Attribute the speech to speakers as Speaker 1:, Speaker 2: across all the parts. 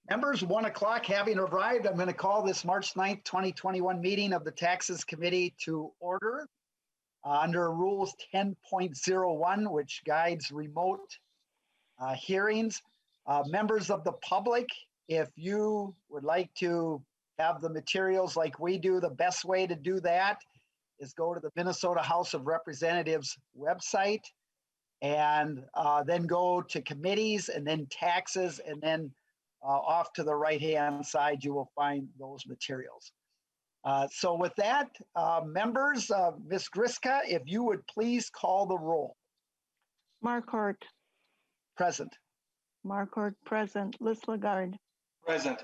Speaker 1: Members, 1 o'clock having arrived, I'm going to call this March 9th, 2021 meeting of the Taxes Committee to order under Rules 10.01, which guides remote hearings. Members of the public, if you would like to have the materials like we do, the best way to do that is go to the Minnesota House of Representatives website and then go to committees and then taxes, and then off to the right-hand side, you will find those materials. So with that, members, Ms. Griska, if you would please call the roll.
Speaker 2: Marquart.
Speaker 1: Present.
Speaker 2: Marquart present. Liz Lagarde.
Speaker 3: Present.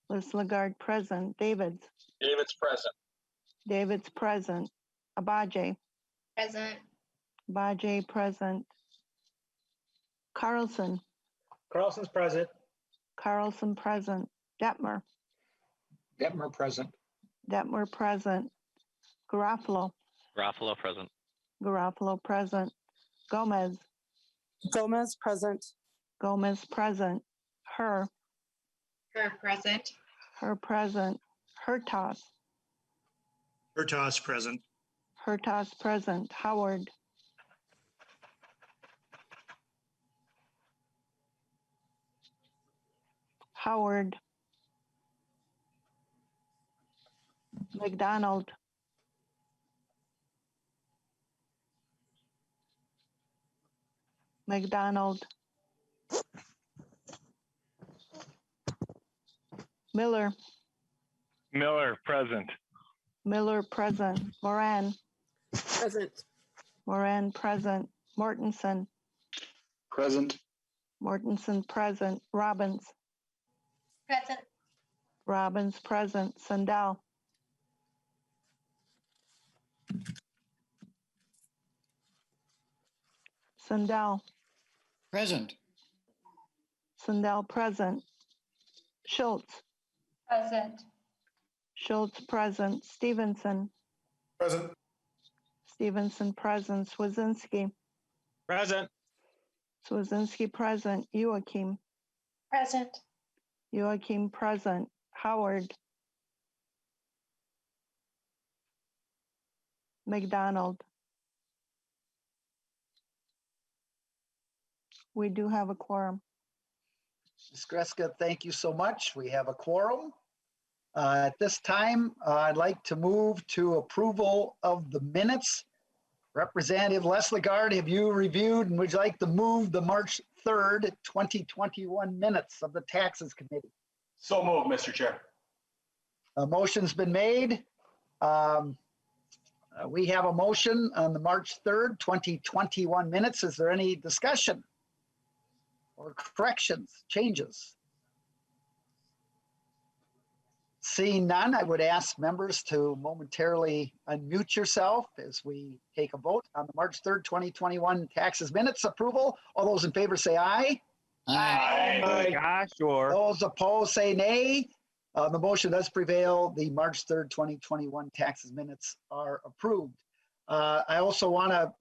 Speaker 2: Liz Lagarde present. Davids.
Speaker 3: David's present.
Speaker 2: Davids present. Agbaje.
Speaker 4: Present.
Speaker 2: Agbaje present. Carlson.
Speaker 3: Carlson's present.
Speaker 2: Carlson present. Detmer.
Speaker 3: Detmer present.
Speaker 2: Detmer present. Garofalo.
Speaker 5: Garofalo present.
Speaker 2: Garofalo present. Gomez.
Speaker 6: Gomez present.
Speaker 2: Gomez present. Her.
Speaker 4: Her present.
Speaker 2: Her present. Hertas.
Speaker 7: Hertas present.
Speaker 2: Hertas present. Howard. Howard. McDonald. McDonald. Miller.
Speaker 5: Miller present.
Speaker 2: Miller present. Moran.
Speaker 6: Present.
Speaker 2: Moran present. Mortensen.
Speaker 3: Present.
Speaker 2: Mortensen present. Robbins.
Speaker 4: Present.
Speaker 2: Robbins present. Sandell. Sandell.
Speaker 7: Present.
Speaker 2: Sandell present. Schultz.
Speaker 4: Present.
Speaker 2: Schultz present. Stephenson.
Speaker 3: Present.
Speaker 2: Stephenson present. Swedzinski.
Speaker 3: Present.
Speaker 2: Swedzinski present. Joachim.
Speaker 4: Present.
Speaker 2: Joachim present. Howard. McDonald. We do have a quorum.
Speaker 1: Ms. Griska, thank you so much. We have a quorum. At this time, I'd like to move to approval of the minutes. Representative Les Lagarde, have you reviewed and would you like to move the March 3rd, 2021 minutes of the Taxes Committee?
Speaker 3: So moved, Mr. Chair.
Speaker 1: A motion's been made. We have a motion on the March 3rd, 2021 minutes. Is there any discussion or corrections, changes? Seeing none, I would ask members to momentarily unmute yourself as we take a vote on the March 3rd, 2021 taxes minutes approval. All those in favor say aye.
Speaker 3: Aye.
Speaker 5: Yeah, sure.
Speaker 1: Those opposed say nay. The motion does prevail. The March 3rd, 2021 taxes minutes are approved. I also want to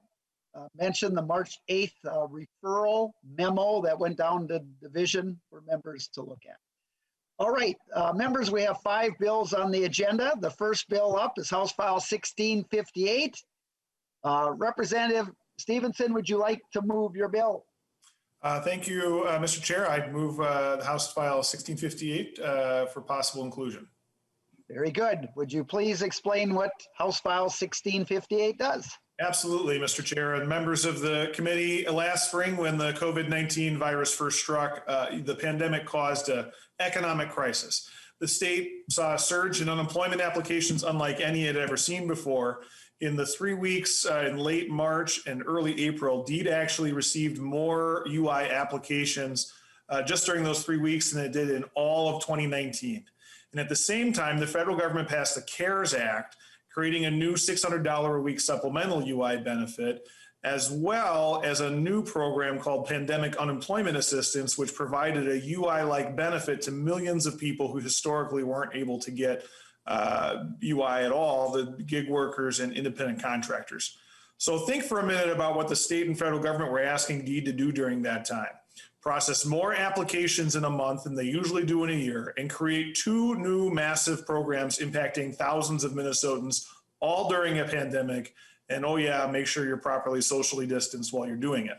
Speaker 1: mention the March 8th referral memo that went down to division for members to look at. All right, members, we have 5 bills on the agenda. The first bill up is House File 1658. Representative Stephenson, would you like to move your bill?
Speaker 8: Thank you, Mr. Chair. I'd move the House File 1658 for possible inclusion.
Speaker 1: Very good. Would you please explain what House File 1658 does?
Speaker 8: Absolutely, Mr. Chair. And members of the committee, last spring when the COVID-19 virus first struck, the pandemic caused an economic crisis. The state saw a surge in unemployment applications unlike any it had ever seen before. In the 3 weeks in late March and early April, DEED actually received more UI applications just during those 3 weeks than it did in all of 2019. And at the same time, the federal government passed the CARES Act, creating a new $600 a week supplemental UI benefit, as well as a new program called Pandemic Unemployment Assistance, which provided a UI-like benefit to millions of people who historically weren't able to get UI at all, the gig workers and independent contractors. So think for a minute about what the state and federal government were asking DEED to do during that time. process more applications in a month than they usually do in a year, and create 2 new massive programs impacting thousands of Minnesotans, all during a pandemic. And oh yeah, make sure you're properly socially distanced while you're doing it.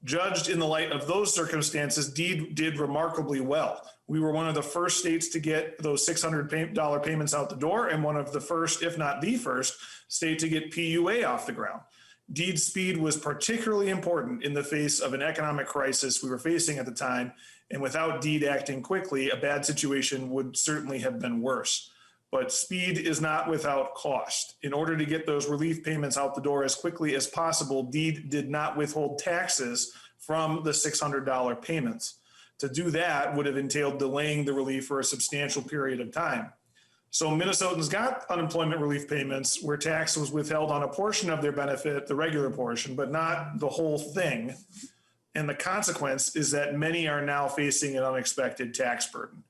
Speaker 8: Judged in the light of those circumstances, Deed did remarkably well. We were one of the first states to get those $600 payments out the door, and one of the first, if not the first, state to get PUA off the ground. Deed speed was particularly important in the face of an economic crisis we were facing at the time, and without Deed acting quickly, a bad situation would certainly have been worse. But speed is not without cost. In order to get those relief payments out the door as quickly as possible, Deed did not withhold taxes from the $600 payments. To do that would have entailed delaying the relief for a substantial period of time. So Minnesotans got unemployment relief payments where tax was withheld on a portion of their benefit, the regular portion, but not the whole thing. And the consequence is that many are now facing an unexpected tax burden.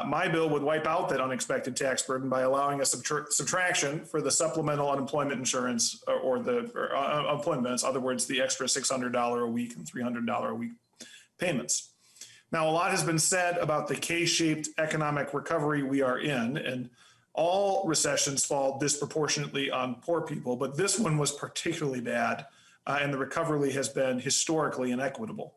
Speaker 8: My bill would wipe out that unexpected tax burden by allowing a subtraction for the supplemental unemployment insurance or unemployment benefits, in other words, the extra $600 a week and $300 a week payments. Now, a lot has been said about the K-shaped economic recovery we are in, and all recessions fall disproportionately on poor people, but this one was particularly bad, and the recovery has been historically inequitable.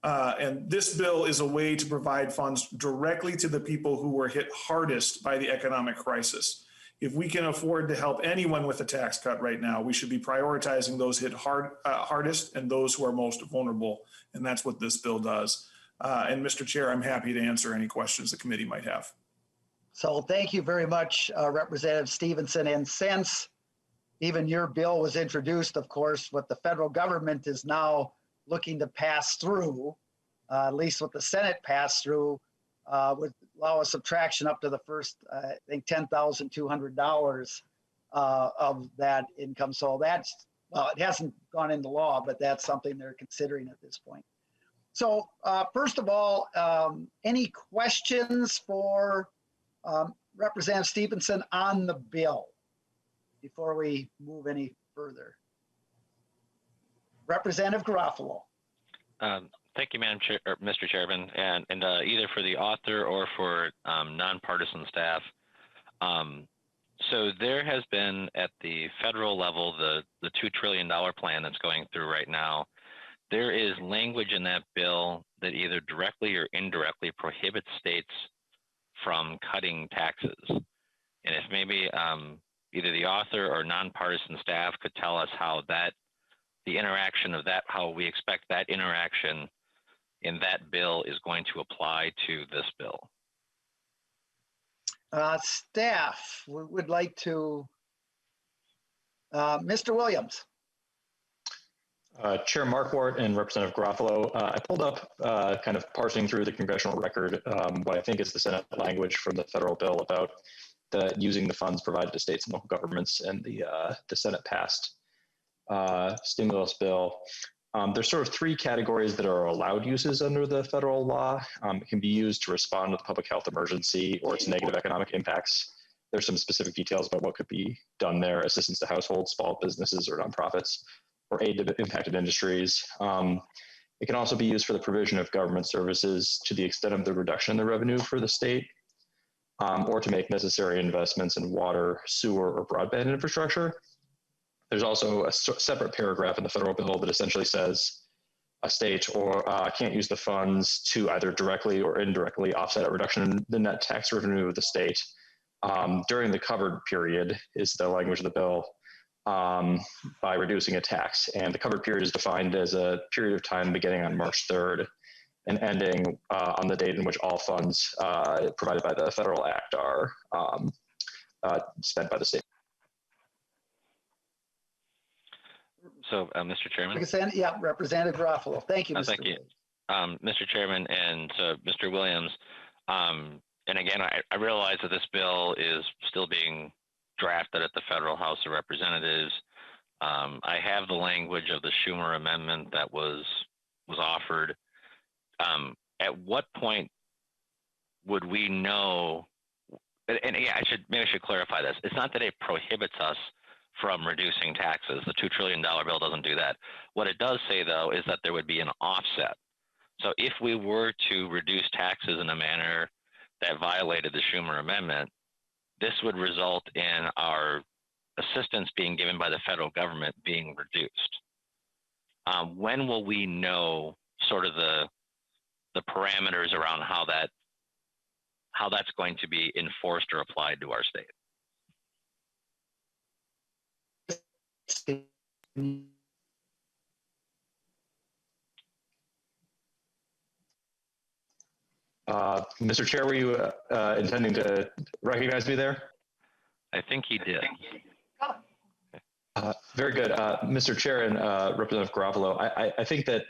Speaker 8: And this bill is a way to provide funds directly to the people who were hit hardest by the economic crisis. If we can afford to help anyone with a tax cut right now, we should be prioritizing those hit hardest and those who are most vulnerable. And that's what this bill does. And Mr. Chair, I'm happy to answer any questions the committee might have.
Speaker 1: So thank you very much, Representative Stephenson. And since even your bill was introduced, of course, what the federal government is now looking to pass through, at least what the Senate passed through, would allow a subtraction up to the first, I think, $10,200 of that income. So that's, well, it hasn't gone into law, but that's something they're considering at this point. So first of all, any questions for Representative Stephenson on the bill before we move any further? Representative Garofalo.
Speaker 5: Thank you, Mr. Chairman, and either for the author or for nonpartisan staff. So there has been at the federal level the $2 trillion plan that's going through right now. There is language in that bill that either directly or indirectly prohibits states from cutting taxes. And if maybe either the author or nonpartisan staff could tell us how the interaction of that, how we expect that interaction in that bill is going to apply to this bill.
Speaker 1: Staff, we would like to, Mr. Williams.
Speaker 9: Chair Marquart and Representative Garofalo, I pulled up kind of parsing through the congressional record, what I think is the Senate language from the federal bill about using the funds provided to states and local governments, and the Senate passed stimulus bill. There's sort of 3 categories that are allowed uses under the federal law. It can be used to respond to the public health emergency or its negative economic impacts. There's some specific details about what could be done there: assistance to households, small businesses, or nonprofits, or aid to impacted industries. It can also be used for the provision of government services to the extent of the reduction in the revenue for the state, or to make necessary investments in water, sewer, or broadband infrastructure. There's also a separate paragraph in the federal bill that essentially says a state can't use the funds to either directly or indirectly offset a reduction in the net tax revenue of the state during the covered period, is the language of the bill, by reducing a tax. And the covered period is defined as a period of time beginning on March 3rd and ending on the date in which all funds provided by the federal act are spent by the state.
Speaker 5: So, Mr. Chairman.
Speaker 1: Yeah, Representative Garofalo. Thank you, Mr.
Speaker 5: Thank you. Mr. Chairman and Mr. Williams. And again, I realize that this bill is still being drafted at the Federal House of Representatives. I have the language of the Schumer amendment that was offered. At what point would we know? And yeah, maybe I should clarify this. It's not that it prohibits us from reducing taxes. The $2 trillion bill doesn't do that. What it does say, though, is that there would be an offset. So if we were to reduce taxes in a manner that violated the Schumer Amendment, this would result in our assistance being given by the federal government being reduced. When will we know sort of the parameters around how that's going to be enforced or applied to our state?
Speaker 9: Mr. Chair, were you intending to recognize me there?
Speaker 5: I think he did.
Speaker 9: Very good. Mr. Chair and Representative Garofalo, I think that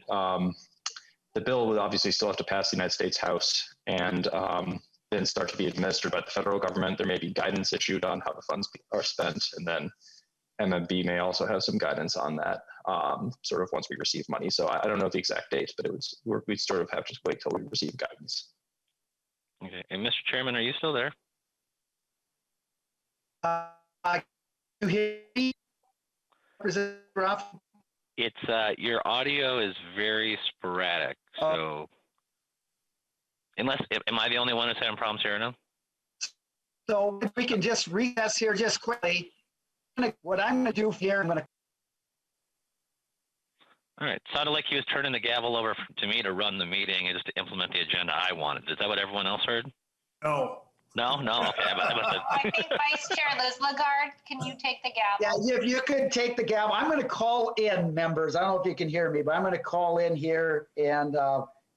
Speaker 9: the bill would obviously still have to pass the United States House and then start to be administered by the federal government. There may be guidance issued on how the funds are spent, and then MMB may also have some guidance on that sort of once we receive money. So I don't know the exact date, but we'd sort of have to wait till we receive guidance.
Speaker 5: Okay. And Mr. Chairman, are you still there?
Speaker 1: You hear me? Representative Groff?
Speaker 5: It's your audio is very sporadic. So unless, am I the only one who's having problems hearing him?
Speaker 1: So if we can just recess here just quickly. What I'm going to do here, I'm going to.
Speaker 5: All right. Sounded like he was turning the gavel over to me to run the meeting and just to implement the agenda I wanted. Is that what everyone else heard?
Speaker 8: No.
Speaker 5: No? Okay.
Speaker 4: I think Vice Chair Liz Lagarde, can you take the gavel?
Speaker 1: Yeah, if you could take the gavel. I'm going to call in members. I don't know if you can hear me, but I'm going to call in here and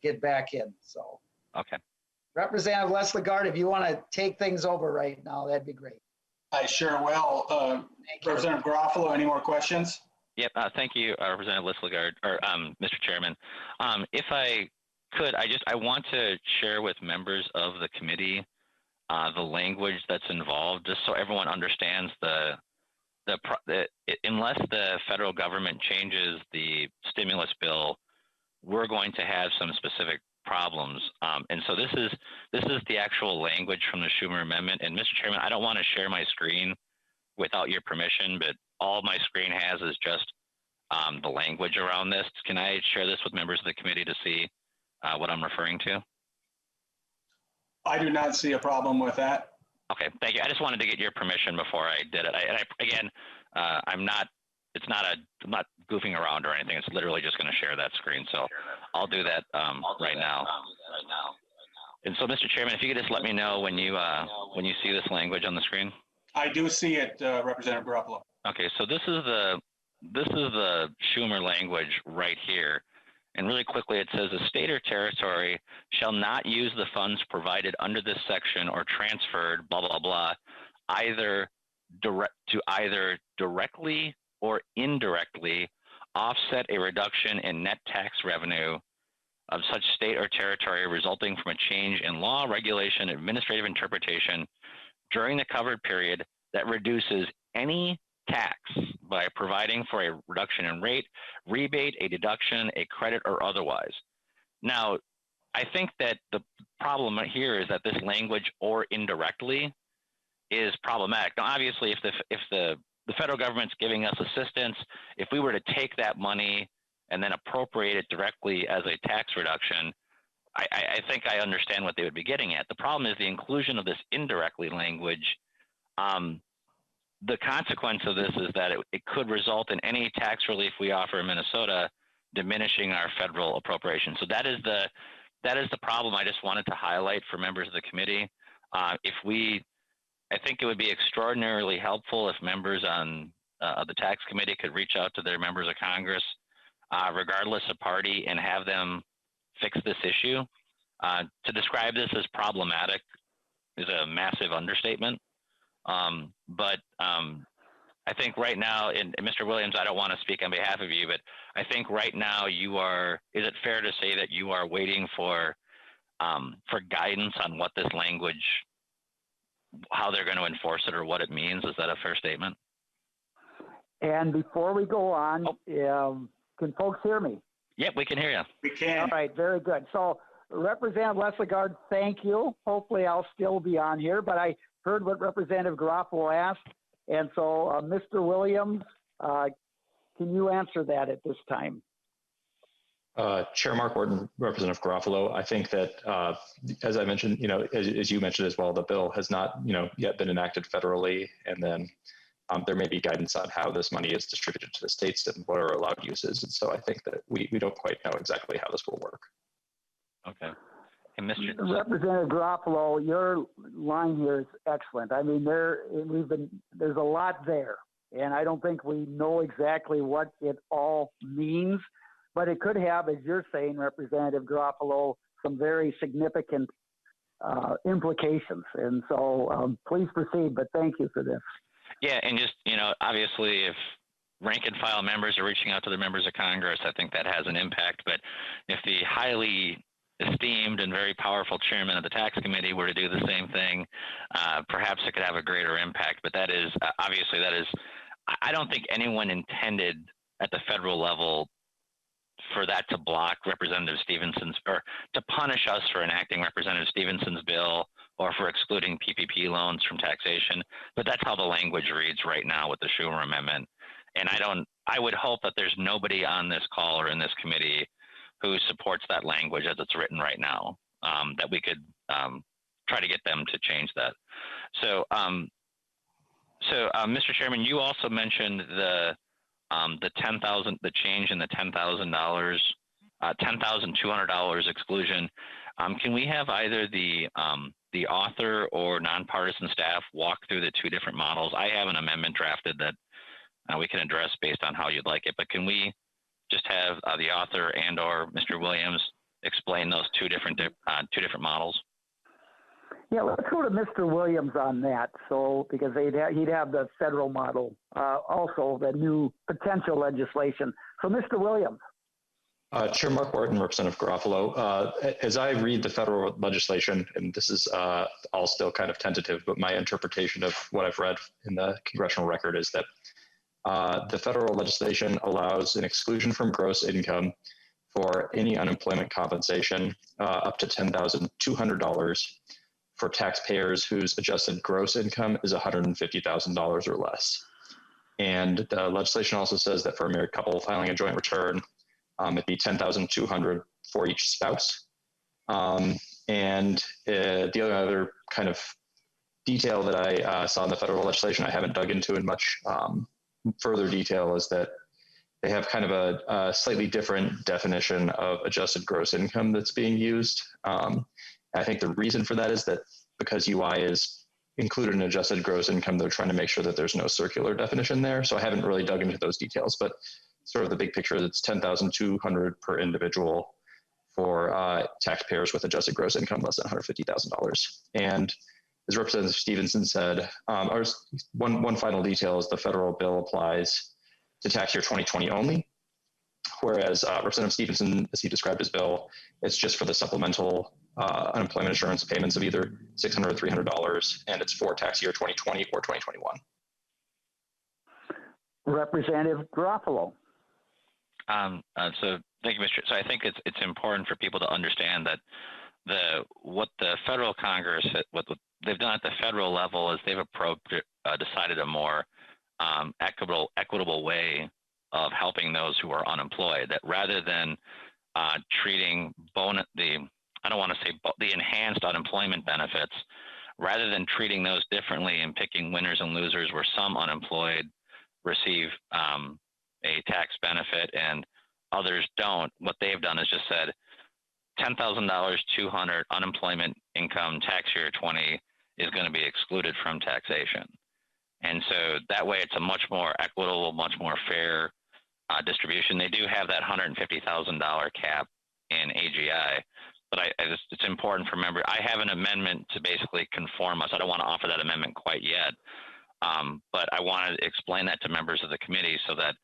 Speaker 1: get back in. So.
Speaker 5: Okay.
Speaker 1: Representative Les Lagarde, if you want to take things over right now, that'd be great.
Speaker 3: I sure will. Representative Garofalo, any more questions?
Speaker 5: Yep. Thank you, Representative Les Lagarde, or Mr. Chairman. If I could, I want to share with members of the committee the language that's involved, just so everyone understands unless the federal government changes the stimulus bill, we're going to have some specific problems. And so this is the actual language from the Schumer Amendment. And Mr. Chairman, I don't want to share my screen without your permission, but all my screen has is just the language around this. Can I share this with members of the committee to see what I'm referring to?
Speaker 3: I do not see a problem with that.
Speaker 5: Okay, thank you. I just wanted to get your permission before I did it. I'm not goofing around or anything. It's literally just going to share that screen. So I'll do that right now. And so, Mr. Chairman, if you could just let me know when you see this language on the screen.
Speaker 3: I do see it, Representative Garofalo.
Speaker 5: Okay, so this is the Schumer language right here. And really quickly, it says a state or territory shall not use the funds provided under this section or transferred, blah, blah, blah, either directly or indirectly offset a reduction in net tax revenue of such state or territory resulting from a change in law, regulation, administrative interpretation during the covered period that reduces any tax by providing for a reduction in rate, rebate, a deduction, a credit, or otherwise. Now, I think that the problem here is that this language "or indirectly" is problematic. Now, obviously, if the federal government's giving us assistance, if we were to take that money and then appropriate it directly as a tax reduction, I think I understand what they would be getting at. The problem is the inclusion of this indirectly language. The consequence of this is that it could result in any tax relief we offer in Minnesota diminishing our federal appropriation. So that is the problem I just wanted to highlight for members of the committee. I think it would be extraordinarily helpful if members on the tax committee could reach out to their members of Congress, regardless of party, and have them fix this issue. To describe this as problematic is a massive understatement. But I think right now, and Mr. Williams, I don't want to speak on behalf of you, but I think right now is it fair to say that you are waiting for guidance on what this language, how they're going to enforce it or what it means? Is that a fair statement?
Speaker 1: And before we go on, can folks hear me?
Speaker 5: Yep, we can hear you.
Speaker 3: We can.
Speaker 1: All right, very good. So Representative Les Lagarde, thank you. Hopefully I'll still be on here, but I heard what Representative Garofalo asked. And so Mr. Williams, can you answer that at this time?
Speaker 9: Chair Marquart and Representative Garofalo, I think that, as I mentioned, as you mentioned as well, the bill has not, yet been enacted federally, and then there may be guidance on how this money is distributed to the states and what are allowed uses. And so I think that we don't quite know exactly how this will work.
Speaker 5: Okay. And Mr.
Speaker 10: Representative Garofalo, your line here is excellent. I mean, there's a lot there, and I don't think we know exactly what it all means, but it could have, as you're saying, Representative Garofalo, some very significant implications. And so please proceed, but thank you for this.
Speaker 5: Yeah, and just, obviously if rank and file members are reaching out to the members of Congress, I think that has an impact. But if the highly esteemed and very powerful chairman of the tax committee were to do the same thing, perhaps it could have a greater impact. But that is, obviously I don't think anyone intended at the federal level for that to block Representative Stephenson's, or to punish us for enacting Representative Stephenson's bill or for excluding PPP loans from taxation. But that's how the language reads right now with the Schumer Amendment. And I would hope that there's nobody on this call or in this committee who supports that language as it's written right now, that we could try to get them to change that. So, Mr. Chairman, you also mentioned the change in the $10,000, $10,200 exclusion. Can we have either the author or nonpartisan staff walk through the two different models? I have an amendment drafted that we can address based on how you'd like it, but can we just have the author and or Mr. Williams explain those two different models?
Speaker 10: Yeah, let's go to Mr. Williams on that. So, because he'd have the federal model, also the new potential legislation. So, Mr. Williams.
Speaker 9: Chair Marquart and Representative Garofalo, as I read the federal legislation, and this is all still kind of tentative, but my interpretation of what I've read in the congressional record is that the federal legislation allows an exclusion from gross income for any unemployment compensation up to $10,200 for taxpayers whose adjusted gross income is $150,000 or less. And the legislation also says that for a married couple filing a joint return, it'd be $10,200 for each spouse. And the other kind of detail that I saw in the federal legislation, I haven't dug into in much further detail, is that they have kind of a slightly different definition of adjusted gross income that's being used. I think the reason for that is that because UI is included in adjusted gross income, they're trying to make sure that there's no circular definition there. So I haven't really dug into those details, but sort of the big picture, it's $10,200 per individual for taxpayers with adjusted gross income less than $150,000. And as Representative Stephenson said, one final detail is the federal bill applies to tax year 2020 only, whereas Representative Stephenson, as he described his bill, it's just for the supplemental unemployment insurance payments of either $600 or $300, and it's for tax year 2020 or 2021.
Speaker 10: Representative Garofalo.
Speaker 5: So thank you, Mr. So I think it's important for people to understand that what the federal Congress, what they've done at the federal level is they've decided a more equitable way of helping those who are unemployed. That rather than treating I don't want to say the enhanced unemployment benefits, rather than treating those differently and picking winners and losers where some unemployed receive a tax benefit and others don't, what they've done is just said $10,000, $200 unemployment income tax year 20 is going to be excluded from taxation. And so that way it's a much more equitable, much more fair distribution. They do have that $150,000 cap in AGI, but it's important for members. I have an amendment to basically conform us. I don't want to offer that amendment quite yet, but I want to explain that to members of the committee so that,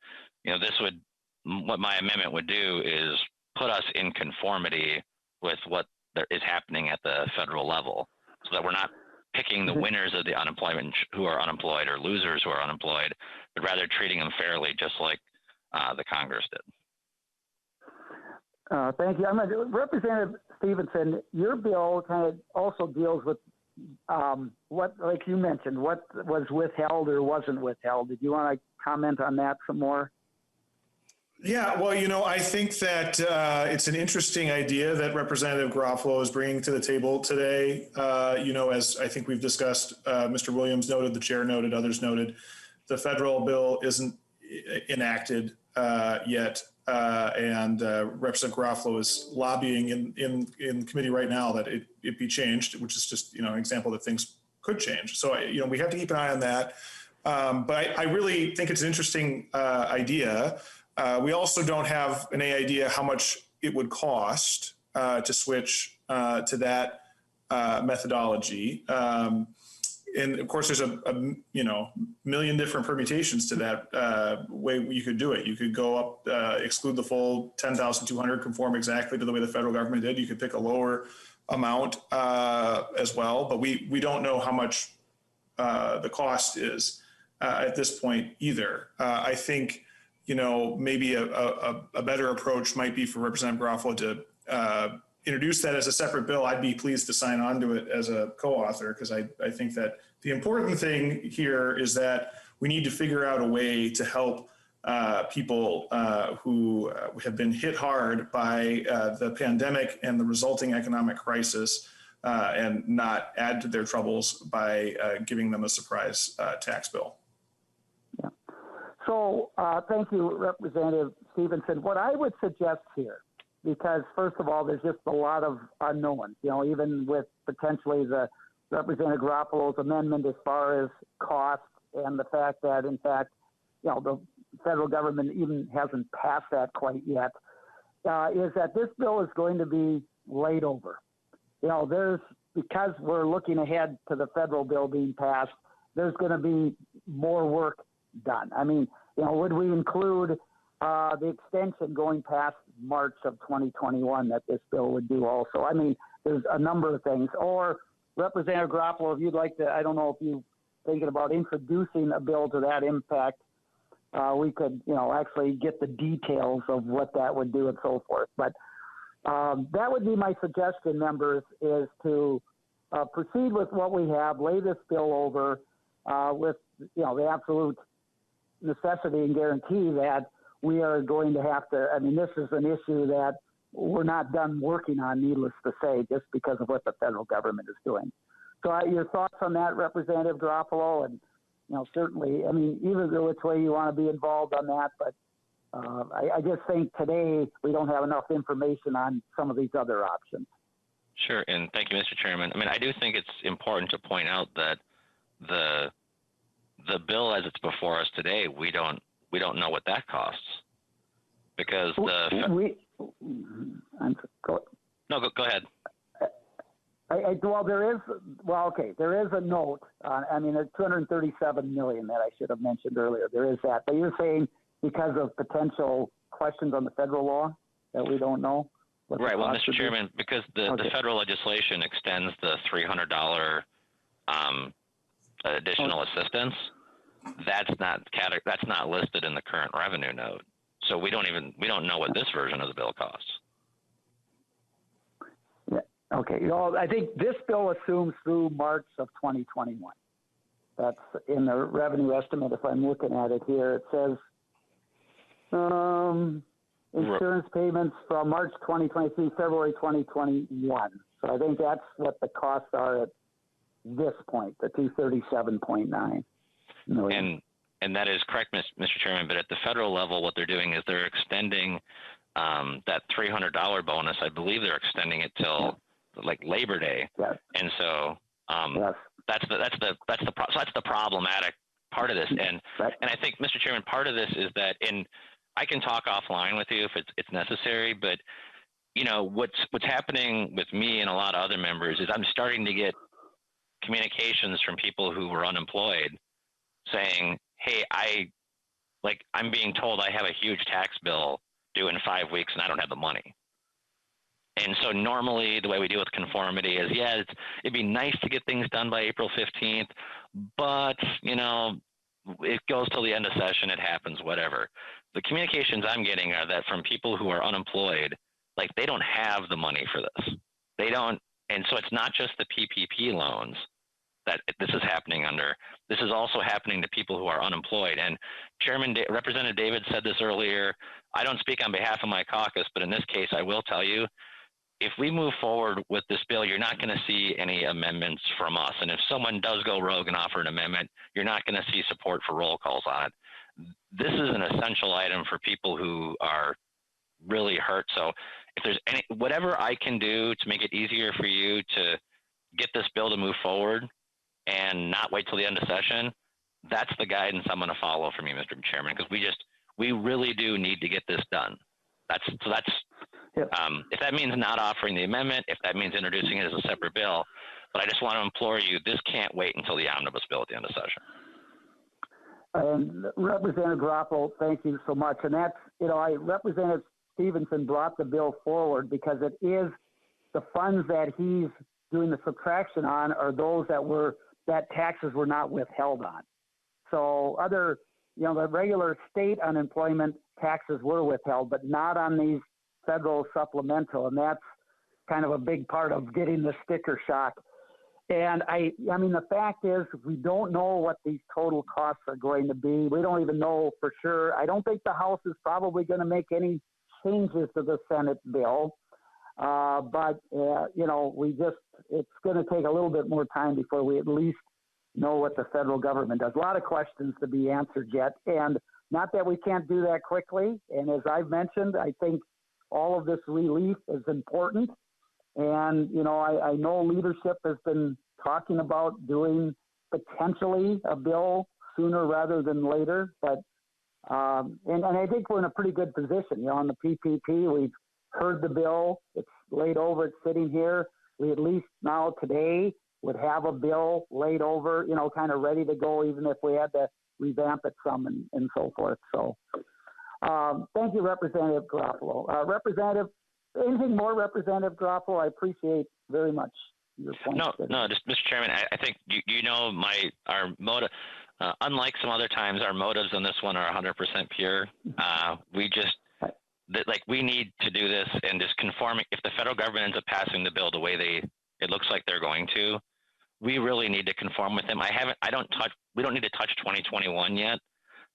Speaker 5: what my amendment would do is put us in conformity with what is happening at the federal level, so that we're not picking the winners of the unemployment who are unemployed or losers who are unemployed, but rather treating them fairly, just like the Congress did.
Speaker 10: Thank you. Representative Stephenson, your bill kind of also deals with what, like you mentioned, what was withheld or wasn't withheld. Did you want to comment on that some more?
Speaker 8: Yeah, well, I think that it's an interesting idea that Representative Garofalo is bringing to the table today. As I think we've discussed, Mr. Williams noted, the chair noted, others noted, the federal bill isn't enacted yet, and Representative Garofalo is lobbying in committee right now that it be changed, which is just an example that things could change. So we have to keep an eye on that. But I really think it's an interesting idea. We also don't have any idea how much it would cost to switch to that methodology. And of course, there's a million different permutations to that way you could do it. You could go up, exclude the full 10,200, conform exactly to the way the federal government did. You could pick a lower amount as well, but we don't know how much the cost is at this point either. I think maybe a better approach might be for Representative Garofalo to introduce that as a separate bill. I'd be pleased to sign on to it as a co-author, because I think that the important thing here is that we need to figure out a way to help people who have been hit hard by the pandemic and the resulting economic crisis, and not add to their troubles by giving them a surprise tax bill.
Speaker 10: Yeah. So thank you, Representative Stephenson. What I would suggest here, because first of all, there's just a lot of unknowns, even with potentially the Representative Garofalo's amendment as far as cost and the fact that, in fact, the federal government even hasn't passed that quite yet, is that this bill is going to be laid over. Because we're looking ahead to the federal bill being passed, there's going to be more work done. I mean, would we include the extension going past March of 2021 that this bill would do also? I mean, there's a number of things. Or Representative Garofalo, if you'd like to, I don't know if you're thinking about introducing a bill to that impact, we could, actually get the details of what that would do and so forth. But that would be my suggestion, members, is to proceed with what we have, lay this bill over with, the absolute necessity and guarantee that we are going to have to, this is an issue that we're not done working on, needless to say, just because of what the federal government is doing. So your thoughts on that, Representative Garofalo? And, certainly, either which way you want to be involved on that, but I just think today we don't have enough information on some of these other options.
Speaker 5: Sure, and thank you, Mr. Chairman. I do think it's important to point out that the bill as it's before us today, we don't know what that costs, because
Speaker 10: go
Speaker 5: ahead.
Speaker 10: There is a note. There's 237 million that I should have mentioned earlier. There is that, but you're saying because of potential questions on the federal law that we don't know.
Speaker 5: Right. Well, Mr. Chairman, because the federal legislation extends the $300 additional assistance, that's not listed in the current revenue note. So we don't know what this version of the bill costs.
Speaker 10: Yeah. Okay. I think this bill assumes through March of 2021. That's in the revenue estimate. If I'm looking at it here, it says insurance payments from March 2020 through February 2021. So I think that's what the costs are at this point, the 237.9 million.
Speaker 5: And that is correct, Mr. Chairman. But at the federal level, what they're doing is they're extending that $300 bonus. I believe they're extending it till like Labor Day.
Speaker 10: Yes.
Speaker 5: And so that's the problematic part of this. And I think, Mr. Chairman, part of this is that I can talk offline with you if it's necessary, but what's happening with me and a lot of other members is I'm starting to get communications from people who were unemployed saying, hey, I'm being told I have a huge tax bill due in 5 weeks and I don't have the money. And so normally the way we deal with conformity is, it'd be nice to get things done by April 15th, but it goes till the end of session, it happens, whatever. The communications I'm getting are that from people who are unemployed, they don't have the money for this. They don't. And so it's not just the PPP loans. that this is happening under. This is also happening to people who are unemployed. And Representative David said this earlier. I don't speak on behalf of my caucus, but in this case, I will tell you, if we move forward with this bill, you're not going to see any amendments from us. And if someone does go rogue and offer an amendment, you're not going to see support for roll calls on it. This is an essential item for people who are really hurt. So if there's whatever I can do to make it easier for you to get this bill to move forward and not wait till the end of session, that's the guidance I'm going to follow from you, Mr. Chairman, because we really do need to get this done.
Speaker 10: Yep.
Speaker 5: If that means not offering the amendment, if that means introducing it as a separate bill, but I just want to implore you, this can't wait until the omnibus bill at the end of session.
Speaker 10: And Representative Garofalo, thank you so much. And that's, Representative Stephenson brought the bill forward because it is the funds that he's doing the subtraction on are those that taxes were not withheld on. So the regular state unemployment taxes were withheld, but not on these federal supplemental. And that's kind of a big part of getting the sticker shock. And I mean, the fact is we don't know what these total costs are going to be. We don't even know for sure. I don't think the House is probably going to make any changes to the Senate bill. But it's going to take a little bit more time before we at least know what the federal government does. A lot of questions to be answered yet. And not that we can't do that quickly. And as I've mentioned, I think all of this relief is important. And, I know leadership has been talking about doing potentially a bill sooner rather than later. But, and I think we're in a pretty good position, on the PPP. We've heard the bill. It's laid over. It's sitting here. We at least now today would have a bill laid over, kind of ready to go, even if we had to revamp it some and so forth. So thank you, Representative Garofalo. Anything more, Representative Garofalo? I appreciate very much your point.
Speaker 5: No, just Mr. Chairman, I think our motive, unlike some other times, our motives on this one are 100% pure. We need to do this and just conforming. If the federal government ends up passing the bill the way it looks like they're going to, we really need to conform with them. We don't need to touch 2021 yet,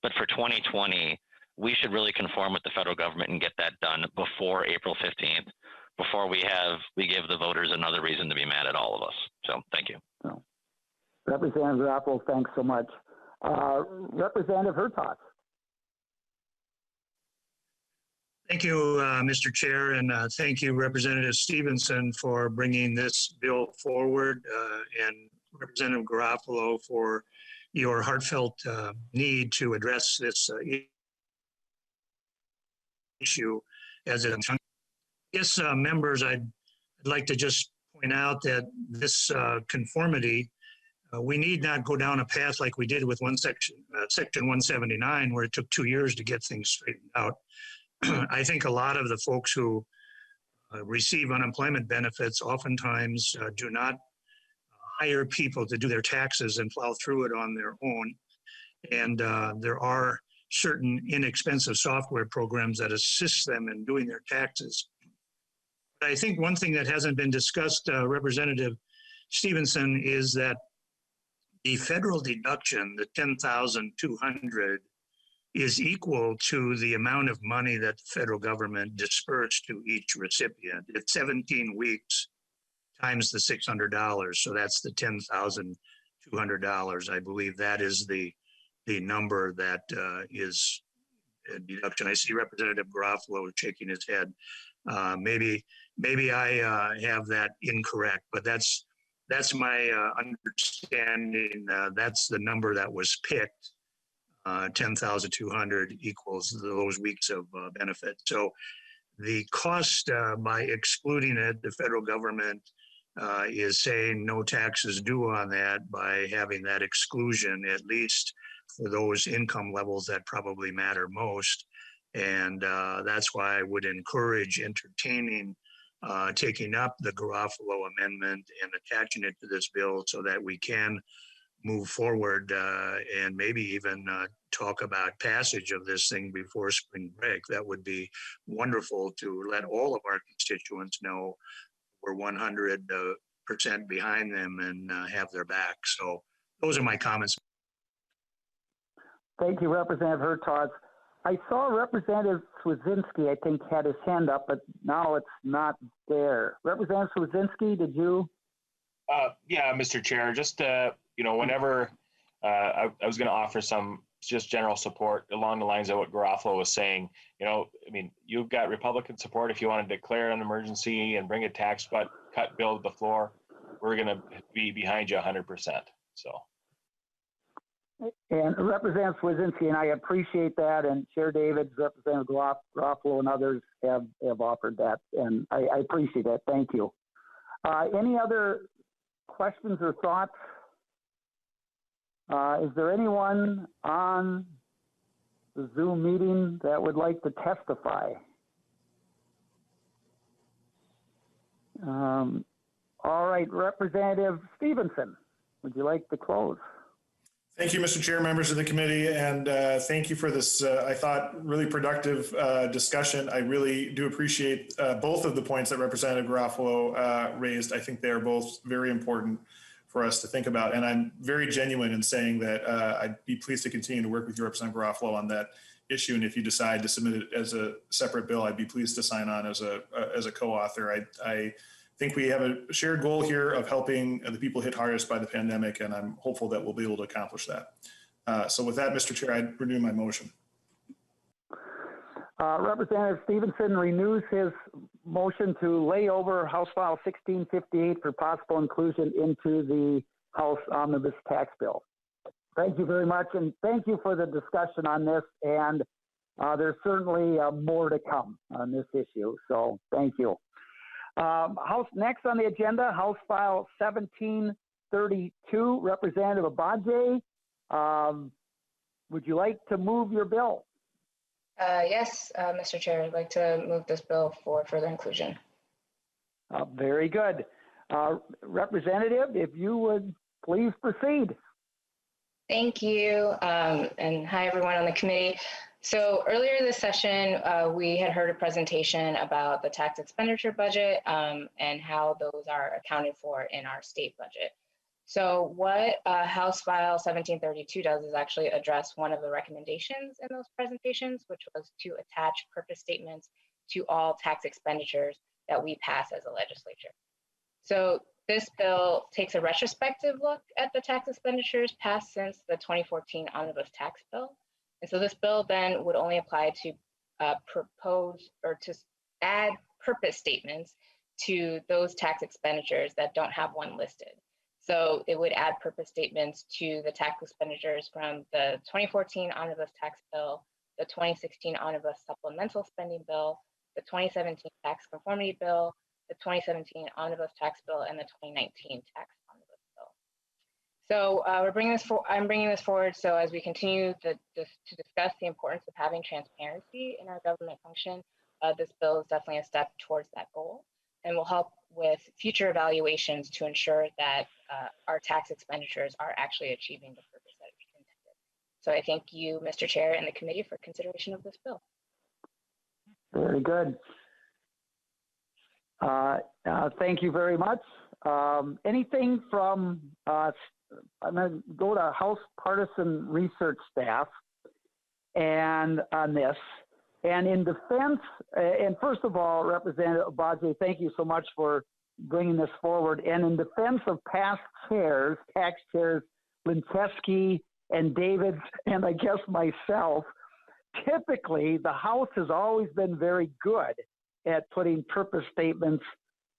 Speaker 5: but for 2020, we should really conform with the federal government and get that done before April 15th, before we give the voters another reason to be mad at all of us. So thank you.
Speaker 10: No. Representative Garofalo, thanks so much. Representative Hertaus.
Speaker 7: Thank you, Mr. Chair, and thank you, Representative Stephenson, for bringing this bill forward, and Representative Garofalo for your heartfelt need to address this issue as it. Yes, members, I'd like to just point out that this conformity, we need not go down a path like we did with Section 179, where it took 2 years to get things straightened out. I think a lot of the folks who receive unemployment benefits oftentimes do not hire people to do their taxes and plow through it on their own. And there are certain inexpensive software programs that assist them in doing their taxes. But I think one thing that hasn't been discussed, Representative Stephenson, is that the federal deduction, the $10,200, is equal to the amount of money that the federal government dispersed to each recipient. It's 17 weeks times the $600. So that's the $10,200. I believe that is the number that is a deduction. I see Representative Garofalo shaking his head. Maybe I have that incorrect, but that's my understanding. That's the number that was picked. 10,200 equals those weeks of benefit. So the cost by excluding it, the federal government is saying no taxes due on that by having that exclusion, at least for those income levels that probably matter most. And that's why I would encourage entertaining taking up the Garofalo amendment and attaching it to this bill so that we can move forward and maybe even talk about passage of this thing before spring break. That would be wonderful to let all of our constituents know we're 100% 100% behind them and have their back. So those are my comments.
Speaker 10: Thank you, Representative Hertauz. I saw Representative Swedzinski, I think, had his hand up, but now it's not there. Representative Swedzinski, did you?
Speaker 11: Yeah, Mr. Chair, just, whenever I was going to offer some just general support along the lines of what Garofalo was saying, you've got Republican support. If you want to declare an emergency and bring a tax cut bill to the floor, we're going to be behind you 100%. So.
Speaker 10: And Representative Swedzinski, and I appreciate that, and Chair Davids, Representative Garofalo, and others have offered that, and I appreciate that. Thank you. Any other questions or thoughts? Is there anyone on the Zoom meeting that would like to testify? All right, Representative Stephenson, would you like to close?
Speaker 8: Thank you, Mr. Chair, members of the committee, and thank you for this, I thought, really productive discussion. I really do appreciate both of the points that Representative Garofalo raised. I think they are both very important for us to think about, and I'm very genuine in saying that I'd be pleased to continue to work with you, Representative Garofalo, on that issue, and if you decide to submit it as a separate bill, I'd be pleased to sign on as a co-author. I think we have a shared goal here of helping the people hit hardest by the pandemic, and I'm hopeful that we'll be able to accomplish that. So with that, Mr. Chair, I renew my motion.
Speaker 10: Representative Stephenson renews his motion to lay over House File 1658 for possible inclusion into the House Omnibus Tax Bill. Thank you very much, and thank you for the discussion on this, and there's certainly more to come on this issue, so thank you. Next on the agenda, House File 1732, Representative Agbaje. Would you like to move your bill?
Speaker 12: Yes, Mr. Chair, I'd like to move this bill for further inclusion.
Speaker 10: Very good. Representative, if you would please proceed.
Speaker 12: Thank you, and hi everyone on the committee. So earlier this session, we had heard a presentation about the tax expenditure budget and how those are accounted for in our state budget. So what House File 1732 does is actually address one of the recommendations in those presentations, which was to attach purpose statements to all tax expenditures that we pass as a legislature. So this bill takes a retrospective look at the tax expenditures passed since the 2014 Omnibus Tax Bill. And so this bill then would only apply to propose or to add purpose statements to those tax expenditures that don't have one listed. So it would add purpose statements to the tax expenditures from the 2014 Omnibus Tax Bill, the 2016 Omnibus Supplemental Spending Bill, the 2017 Tax Conformity Bill, the 2017 Omnibus Tax Bill, and the 2019 Tax Omnibus Bill. So I'm bringing this forward so as we continue to discuss the importance of having transparency in our government function, this bill is definitely a step towards that goal and will help with future evaluations to ensure that our tax expenditures are actually achieving the purpose that it's intended. So I thank you, Mr. Chair, and the committee for consideration of this bill.
Speaker 10: Very good. Thank you very much. Anything from, I'm going to go to House Partisan Research staff and on this. And in defense, and first of all, Representative Agbaje, thank you so much for bringing this forward. And in defense of past chairs, tax chairs, Linczewski and Davids, and I guess myself, typically the House has always been very good at putting purpose statements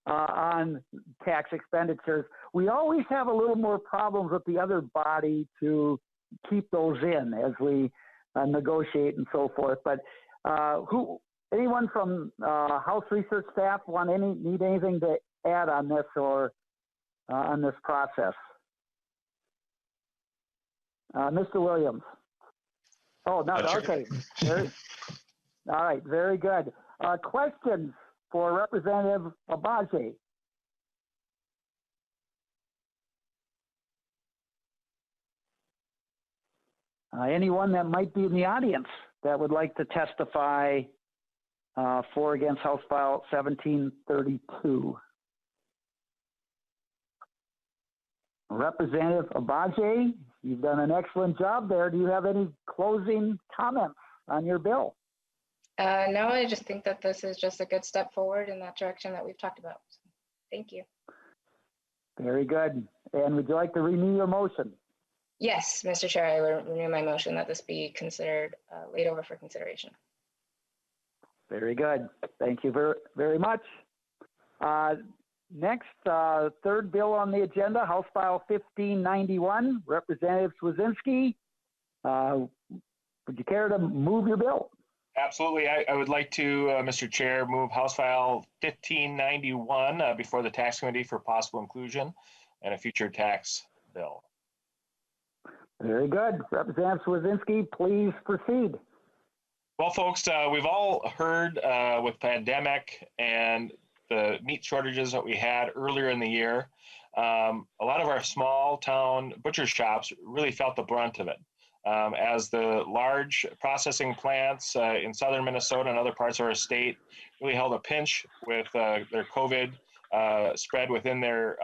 Speaker 10: on tax expenditures. We always have a little more problems with the other body to keep those in as we negotiate and so forth. But anyone from House Research staff need anything to add on this or on this process? Mr. Williams. Oh, no, okay. All right, very good. Questions for Representative Agbaje? Anyone that might be in the audience that would like to testify for or against House File 1732? Representative Agbaje, you've done an excellent job there. Do you have any closing comments on your bill?
Speaker 12: No, I just think that this is just a good step forward in that direction that we've talked about. Thank you.
Speaker 10: Very good. And would you like to renew your motion?
Speaker 12: Yes, Mr. Chair, I will renew my motion that this be considered laid over for consideration.
Speaker 10: Very good. Thank you very, very much. Next, third bill on the agenda, House File 1591, Representative Swedzinski. Would you care to move your bill?
Speaker 11: Absolutely. I would like to, Mr. Chair, move House File 1591 before the Tax Committee for possible inclusion and a future tax bill.
Speaker 10: Very good. Representative Swedzinski, please proceed.
Speaker 11: Well, folks, we've all heard with pandemic and the meat shortages that we had earlier in the year, a lot of our small town butcher shops really felt the brunt of it. As the large processing plants in southern Minnesota and other parts of our state really held a pinch with their COVID spread within their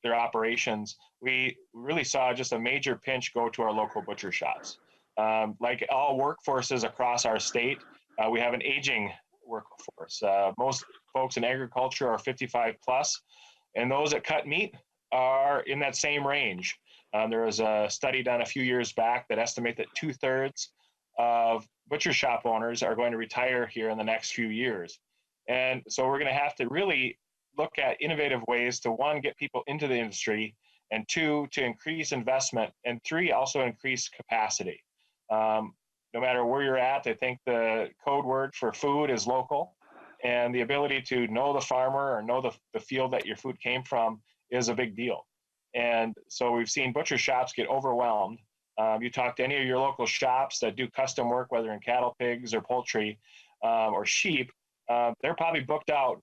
Speaker 11: operations, we really saw just a major pinch go to our local butcher shops. Like all workforces across our state, we have an aging workforce. Most folks in agriculture are 55 plus, and those that cut meat are in that same range. There was a study done a few years back that estimate that 2/3 of butcher shop owners are going to retire here in the next few years. And so we're going to have to really look at innovative ways to, one, get people into the industry, and two, to increase investment, and three, also increase capacity. No matter where you're at, I think the code word for food is local, and the ability to know the farmer or know the field that your food came from is a big deal. And so we've seen butcher shops get overwhelmed. You talk to any of your local shops that do custom work, whether in cattle, pigs, or poultry, or sheep, they're probably booked out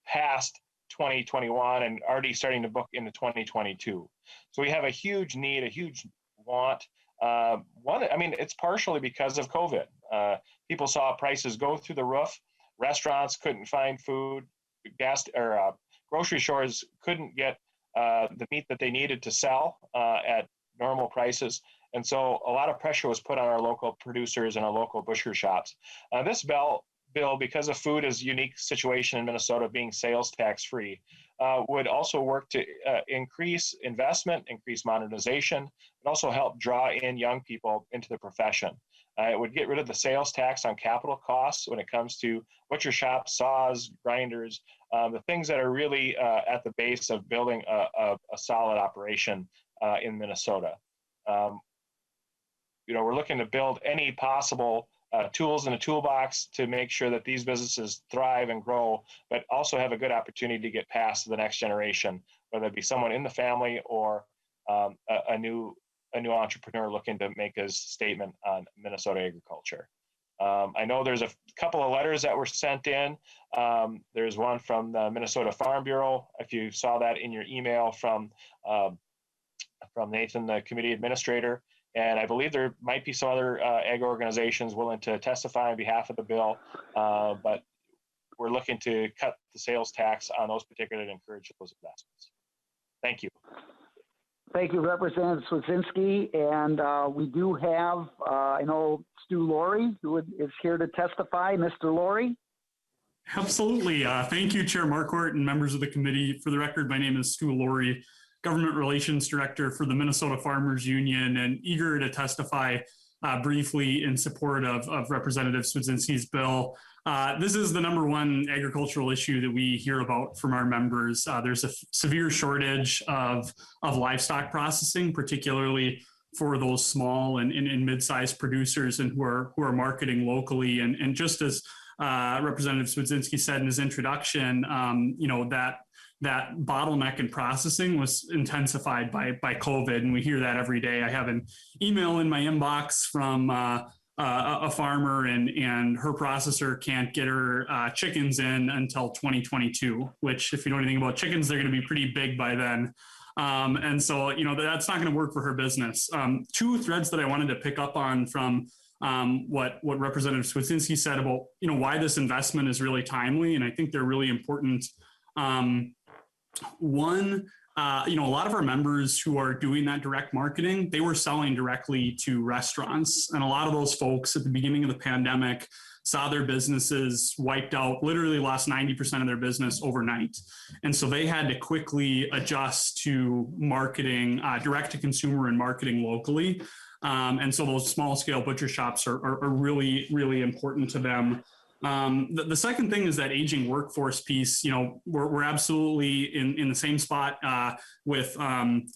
Speaker 11: past 2021 and already starting to book into 2022. So we have a huge need, a huge want. I mean, it's partially because of COVID. People saw prices go through the roof. Restaurants couldn't find food. Grocery stores couldn't get the meat that they needed to sell at normal prices. And so a lot of pressure was put on our local producers and our local butcher shops. This bill, because of food is a unique situation in Minnesota being sales tax free, would also work to increase investment, increase modernization, and also help draw in young people into the profession. It would get rid of the sales tax on capital costs when it comes to butcher shops, saws, grinders, the things that are really at the base of building a solid operation in Minnesota. We're looking to build any possible tools in a toolbox to make sure that these businesses thrive and grow, but also have a good opportunity to get past to the next generation, whether it be someone in the family or a new entrepreneur looking to make his statement on Minnesota agriculture. I know there's a couple of letters that were sent in. There's one from the Minnesota Farm Bureau. If you saw that in your email from Nathan, the committee administrator. And I believe there might be some other ag organizations willing to testify on behalf of the bill, but we're looking to cut the sales tax on those particular and encourage those investments. Thank you.
Speaker 10: Thank you, Representative Swedzinski. And we do have, I know, Stu Laurie, who is here to testify. Mr. Laurie?
Speaker 13: Absolutely. Thank you, Chair Marquart and members of the committee. For the record, my name is Stu Laurie, Government Relations Director for the Minnesota Farmers Union, and eager to testify briefly in support of Representative Swedzinski's bill. This is the #1 agricultural issue that we hear about from our members. There's a severe shortage of livestock processing, particularly for those small and mid-sized producers and who are marketing locally. And just as Representative Swedzinski said in his introduction, that bottleneck in processing was intensified by COVID, and we hear that every day. I have an email in my inbox from a farmer, and her processor can't get her chickens in until 2022, which, if you know anything about chickens, they're going to be pretty big by then. And so, that's not going to work for her business. Two threads that I wanted to pick up on from what Representative Swedzinski said about, why this investment is really timely, and I think they're really important. One, a lot of our members who are doing that direct marketing, they were selling directly to restaurants. And a lot of those folks at the beginning of the pandemic saw their businesses wiped out, literally lost 90% of their business overnight. And so they had to quickly adjust to marketing, direct to consumer and marketing locally. And so those small scale butcher shops are really, really important to them. The second thing is that aging workforce piece. We're absolutely in the same spot with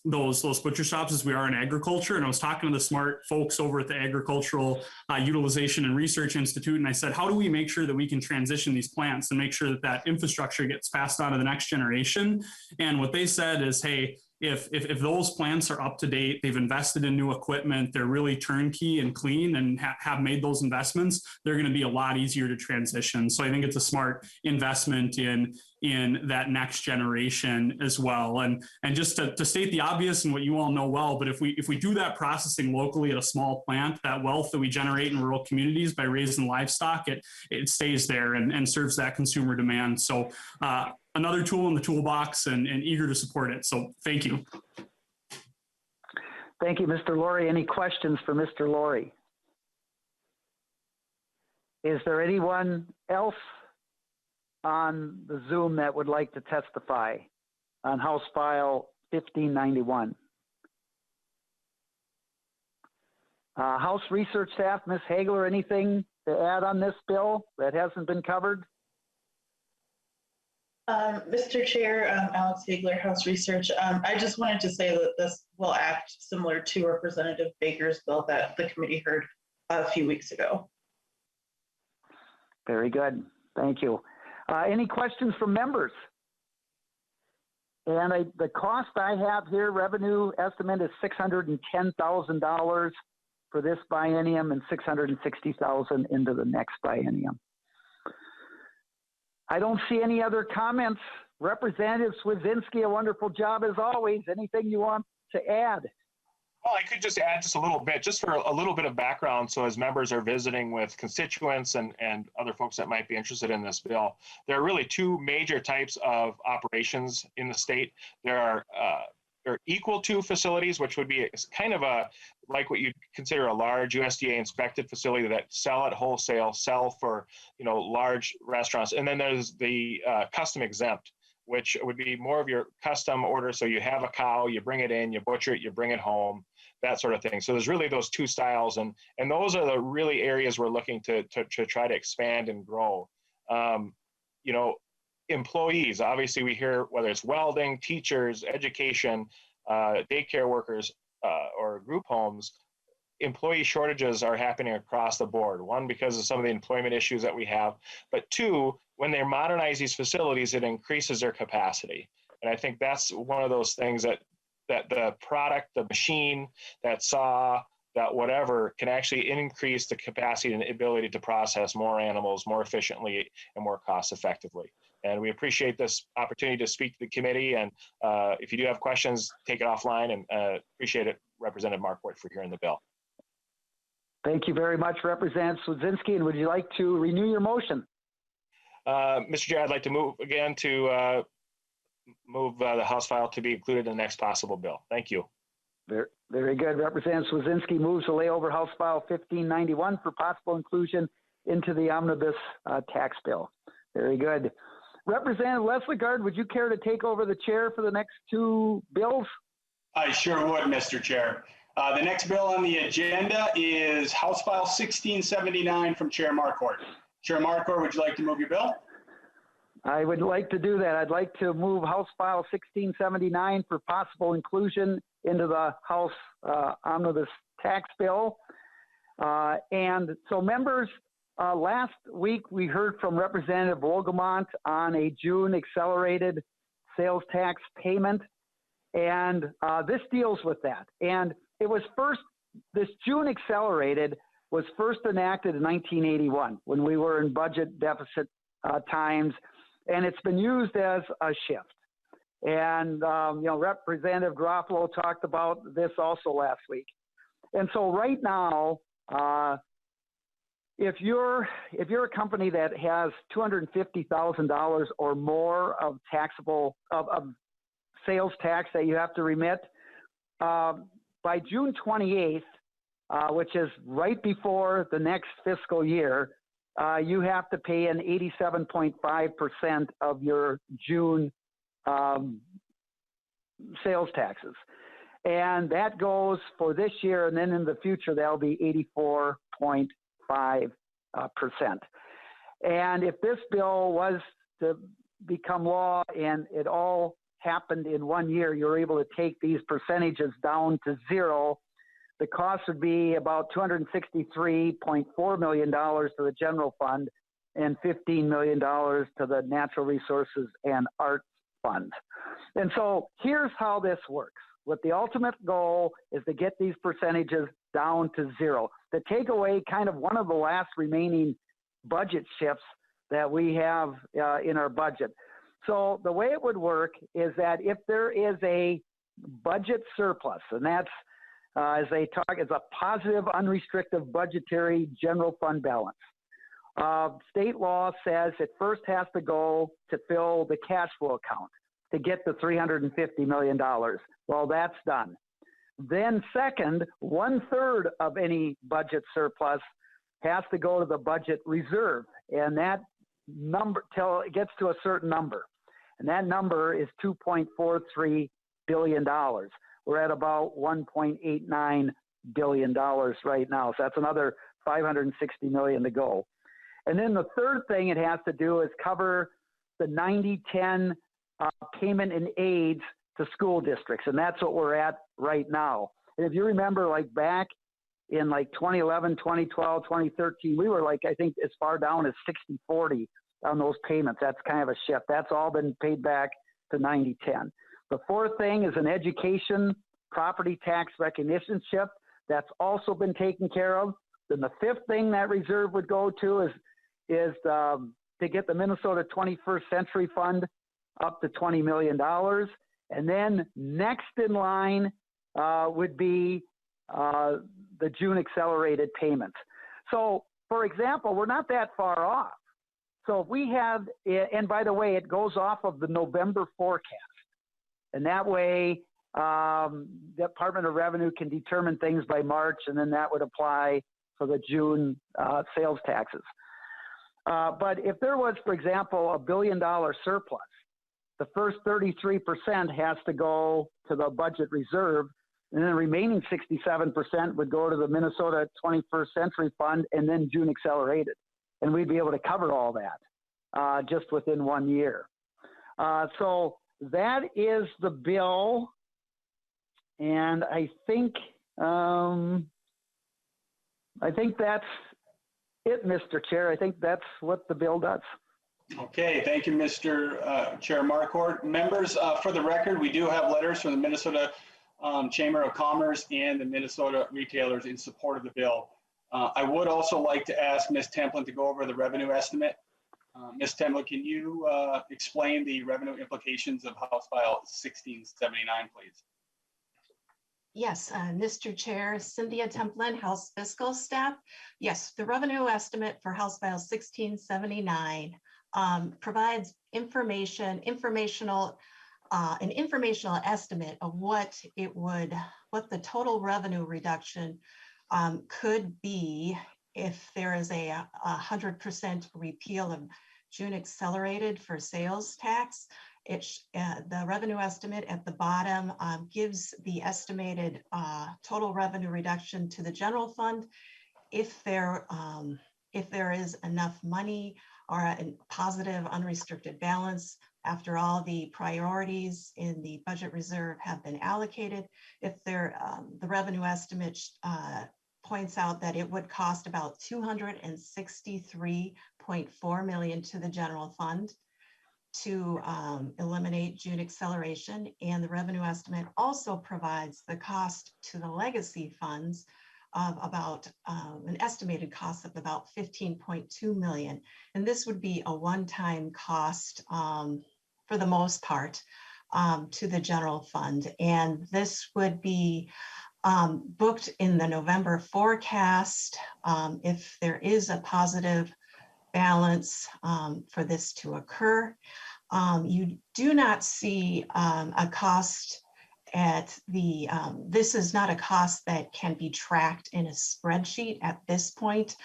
Speaker 13: those butcher shops as we are in agriculture. And I was talking to the smart folks over at the Agricultural Utilization and Research Institute, and I said, how do we make sure that we can transition these plants and make sure that infrastructure gets passed on to the next generation? And what they said is, hey, if those plants are up to date, they've invested in new equipment, they're really turnkey and clean and have made those investments, they're going to be a lot easier to transition. So I think it's a smart investment in that next generation as well. And just to state the obvious and what you all know well, but if we do that processing locally at a small plant, that wealth that we generate in rural communities by raising livestock, it stays there and serves that consumer demand. So another tool in the toolbox and eager to support it. So thank you.
Speaker 10: Thank you, Mr. Laurie. Any questions for Mr. Laurie? Is there anyone else on the Zoom that would like to testify on House File 1591? House Research Staff, Ms. Hagler, anything to add on this bill that hasn't been covered?
Speaker 14: Mr. Chair, Alex Hagler, House Research. I just wanted to say that this will act similar to Representative Baker's bill that the committee heard a few weeks ago.
Speaker 10: Very good. Thank you. Any questions from members? And the cost I have here, revenue estimate is $610,000 for this biennium and $660,000 into the next biennium. I don't see any other comments. Representative Swedzinski, a wonderful job as always. Anything you want to add?
Speaker 11: Well, I could just add just a little bit, just for a little bit of background. So as members are visiting with constituents and other folks that might be interested in this bill, there are really two major types of operations in the state. There are equal to facilities, which would be kind of like what you'd consider a large USDA inspected facility that sell at wholesale, sell for, large restaurants. And then there's the custom exempt, which would be more of your custom order. So you have a cow, you bring it in, you butcher it, you bring it home, that sort of thing. So there's really those two styles. And those are the really areas we're looking to try to expand and grow. Employees, obviously we hear whether it's welding, teachers, education, daycare workers, or group homes, employee shortages are happening across the board. One, because of some of the employment issues that we have, but two, when they modernize these facilities, it increases their capacity. And I think that's one of those things that the product, the machine, that saw, that whatever, can actually increase the capacity and ability to process more animals more efficiently and more cost effectively. And we appreciate this opportunity to speak to the committee. And if you do have questions, take it offline, and appreciate it, Representative Marquart, for hearing the bill.
Speaker 10: Thank you very much, Representative Swedzinski. And would you like to renew your motion?
Speaker 11: Mr. Chair, I'd like to move again to move the House file to be included in the next possible bill. Thank you.
Speaker 10: Very good. Representative Swedzinski moves to lay over House File 1591 for possible inclusion into the omnibus tax bill. Very good. Representative Lesligard, would you care to take over the chair for the next two bills?
Speaker 3: I sure would, Mr. Chair. The next bill on the agenda is House File 1679 from Chair Marquart. Chair Marquart, would you like to move your bill?
Speaker 10: I would like to do that. I'd like to move House File 1679 for possible inclusion into the House Omnibus Tax Bill. And so members, last week we heard from Representative Wogelmont on a June accelerated sales tax payment. And this deals with that. And it was this June accelerated was first enacted in 1981 when we were in budget deficit times, and it's been used as a shift. And Representative Garofalo talked about this also last week. And so right now, if you're a company that has $250,000 or more of taxable of sales tax that you have to remit. By June 28th, which is right before the next fiscal year, you have to pay in 87.5% of your June sales taxes. And that goes for this year, and then in the future, that'll be 84.5%. And if this bill was to become law and it all happened in 1 year, you're able to take these percentages down to zero. The cost would be about $263.4 million to the general fund and $15 million to the natural resources and arts fund. And so here's how this works. What the ultimate goal is to get these percentages down to zero, to take away kind of one of the last remaining budget shifts that we have in our budget. So the way it would work is that if there is a budget surplus, and that's as they talk, it's a positive unrestricted budgetary general fund balance. State law says it first has to go to fill the cash flow account to get the $350 million. Well, that's done. Then second, 1/3 of any budget surplus has to go to the budget reserve. And that number, till it gets to a certain number. And that number is $2.43 billion. We're at about $1.89 billion right now. So that's another $560 million to go. And then the third thing it has to do is cover the 90/10 payment in aids to school districts. And that's what we're at right now. And if you remember, like back in like 2011, 2012, 2013, we were like, I think as far down as 60/40 on those payments. That's kind of a shift. That's all been paid back to 90/10. The fourth thing is an education property tax recognition shift. That's also been taken care of. Then the fifth thing that reserve would go to is to get the Minnesota 21st Century Fund up to $20 million. And then next in line would be the June accelerated payments. So, for example, we're not that far off. So if we have, and by the way, it goes off of the November forecast. And that way, the Department of Revenue can determine things by March, and then that would apply for the June sales taxes. But if there was, for example, $1 billion surplus, the first 33% has to go to the budget reserve, and then the remaining 67% would go to the Minnesota 21st Century Fund and then June accelerated. And we'd be able to cover all that just within 1 year. So that is the bill. And I think that's it, Mr. Chair. I think that's what the bill does.
Speaker 3: Okay, thank you, Mr. Chair Marquart. Members, for the record, we do have letters from the Minnesota Chamber of Commerce and the Minnesota retailers in support of the bill. I would also like to ask Ms. Templin to go over the revenue estimate. Ms. Templin, can you explain the revenue implications of House File 1679, please?
Speaker 15: Yes, Mr. Chair, Cynthia Templin, House Fiscal Staff. Yes, the revenue estimate for House File 1679 provides an informational estimate of what the total revenue reduction could be if there is a 100% repeal of June accelerated for sales tax. The revenue estimate at the bottom gives the estimated total revenue reduction to the general fund if there is enough money or a positive unrestricted balance after all the priorities in the budget reserve have been allocated. If the revenue estimate points out that it would cost about $263.4 million to the general fund to eliminate June acceleration, and the revenue estimate also provides the cost to the legacy funds of about an estimated cost of about $15.2 million. And this would be a one-time cost for the most part to the general fund. And this would be booked in the November forecast if there is a positive balance for this to occur. You do not see a cost at the, this is not a cost that can be tracked in a spreadsheet at this point,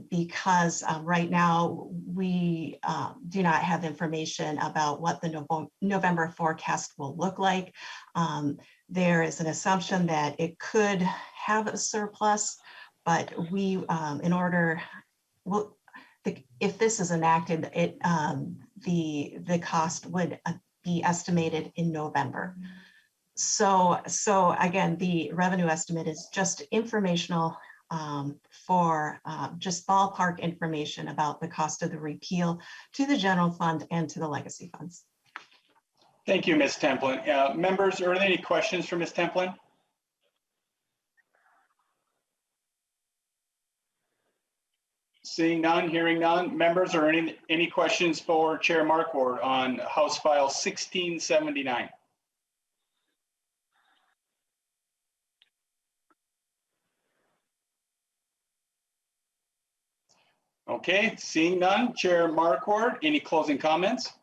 Speaker 15: because right now we do not have information about what the November forecast will look like. There is an assumption that it could have a surplus, but we, in order, well, if this is enacted, it the cost would be estimated in November. So again, the revenue estimate is just informational for just ballpark information about the cost of the repeal to the general fund and to the legacy funds.
Speaker 3: Thank you, Ms. Templin. Members, are there any questions for Ms. Templin? Seeing none, hearing none. Members, are any questions for Chair Marquardt on House File 1679? Okay, seeing none. Chair Marquardt, any closing comments?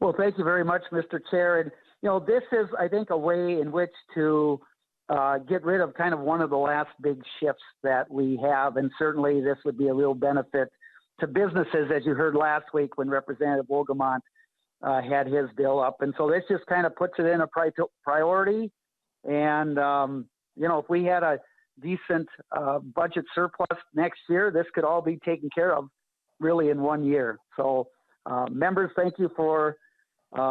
Speaker 10: Well, thank you very much, Mr. Chair. And, you know, this is, I think, a way in which to get rid of kind of one of the last big shifts that we have. And certainly this would be a real benefit to businesses, as you heard last week when Representative Wogemont had his bill up. And so this just kind of puts it in a priority. And, you know, if we had a decent budget surplus next year, this could all be taken care of really in 1 year. So members, thank you for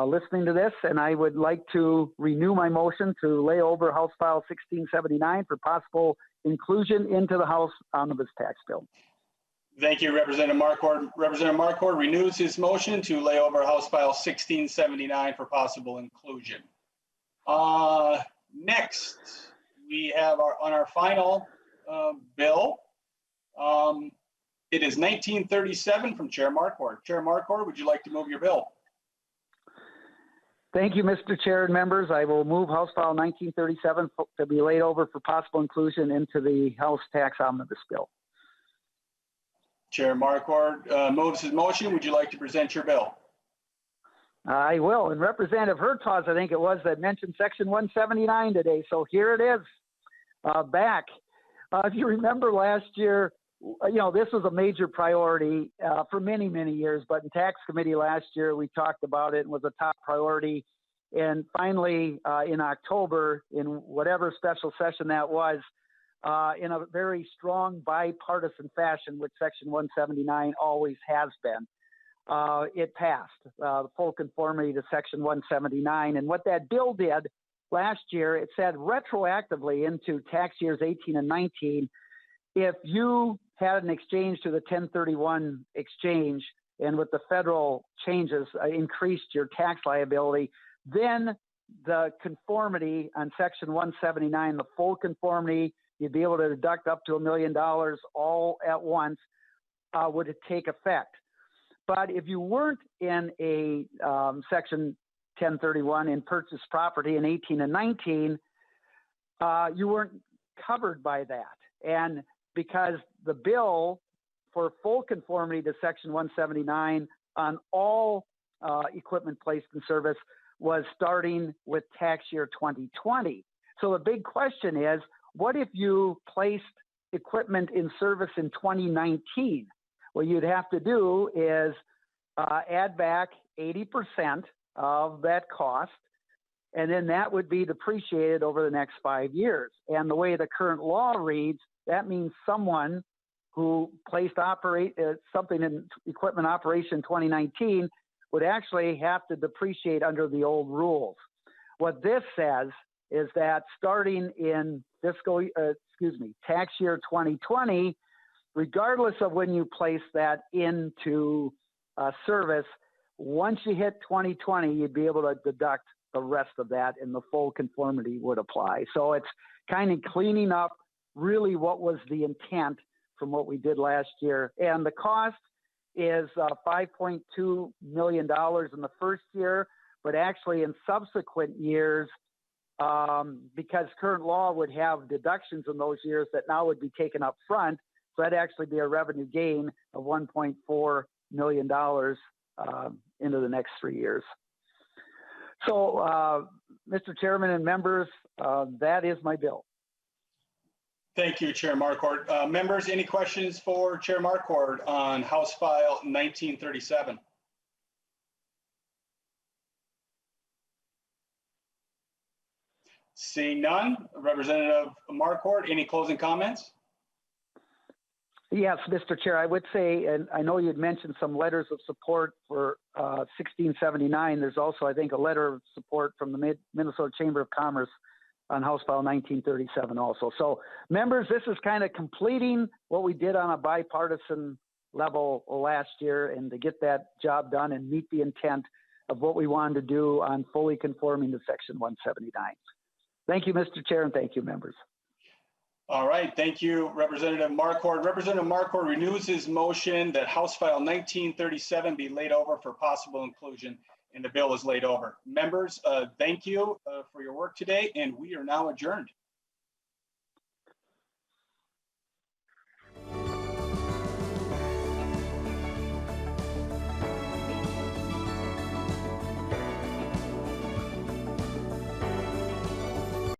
Speaker 10: listening to this, and I would like to renew my motion to lay over House File 1679 for possible inclusion into the House Omnibus Tax Bill.
Speaker 3: Thank you, Representative Marquardt. Representative Marquardt renews his motion to lay over House File 1679 for possible inclusion. Next, we have on our final bill. It is 1937 from Chair Marquardt. Chair Marquardt, would you like to move your bill?
Speaker 10: Thank you, Mr. Chair and members. I will move House File 1937 to be laid over for possible inclusion into the House Tax Omnibus Bill.
Speaker 3: Chair Marquardt moves his motion. Would you like to present your bill?
Speaker 10: I will. And Representative Hertaws, I think it was, that mentioned Section 179 today. So here it is, back. If you remember last year, you know, this was a major priority for many, many years, but in tax committee last year, we talked about it and was a top priority. And finally, in October, in whatever special session that was, in a very strong bipartisan fashion, which Section 179 always has been, it passed the full conformity to Section 179. And what that bill did last year, it said retroactively into tax years 18 and 19, if you had an exchange to the 1031 exchange and with the federal changes increased your tax liability, then the conformity on Section 179, the full conformity, you'd be able to deduct up to $1 million all at once, would take effect. But if you weren't in a Section 1031 and purchased property in 18 and 19, you weren't covered by that. And because the bill for full conformity to Section 179 on all equipment placed in service was starting with tax year 2020. So the big question is, what if you placed equipment in service in 2019? What you'd have to do is add back 80% of that cost, and then that would be depreciated over the next 5 years. And the way the current law reads, that means someone who placed something in equipment operation 2019 would actually have to depreciate under the old rules. What this says is that starting in tax year 2020, regardless of when you place that into service, once you hit 2020, you'd be able to deduct the rest of that and the full conformity would apply. So it's kind of cleaning up really what was the intent from what we did last year. And the cost is $5.2 million in the first year, but actually in subsequent years, because current law would have deductions in those years that now would be taken up front, so that'd actually be a revenue gain of $1.4 million into the next 3 years. So, Mr. Chairman and members, that is my bill.
Speaker 3: Thank you, Chair Marquart. Members, any questions for Chair Marquart on House File 1937? Seeing none, Representative Marquart, any closing comments?
Speaker 10: Yes, Mr. Chair, I would say, and I know you'd mentioned some letters of support for 1679. There's also, I think, a letter of support from the Minnesota Chamber of Commerce on House File 1937 also. So members, this is kind of completing what we did on a bipartisan level last year, and to get that job done and meet the intent of what we wanted to do on fully conforming to Section 179. Thank you, Mr. Chair, and thank you, members.
Speaker 3: All right, thank you, Representative Marquart. Representative Marquart renews his motion that House File 1937 be laid over for possible inclusion, and the bill is laid over. Members, thank you for your work today, and we are now adjourned.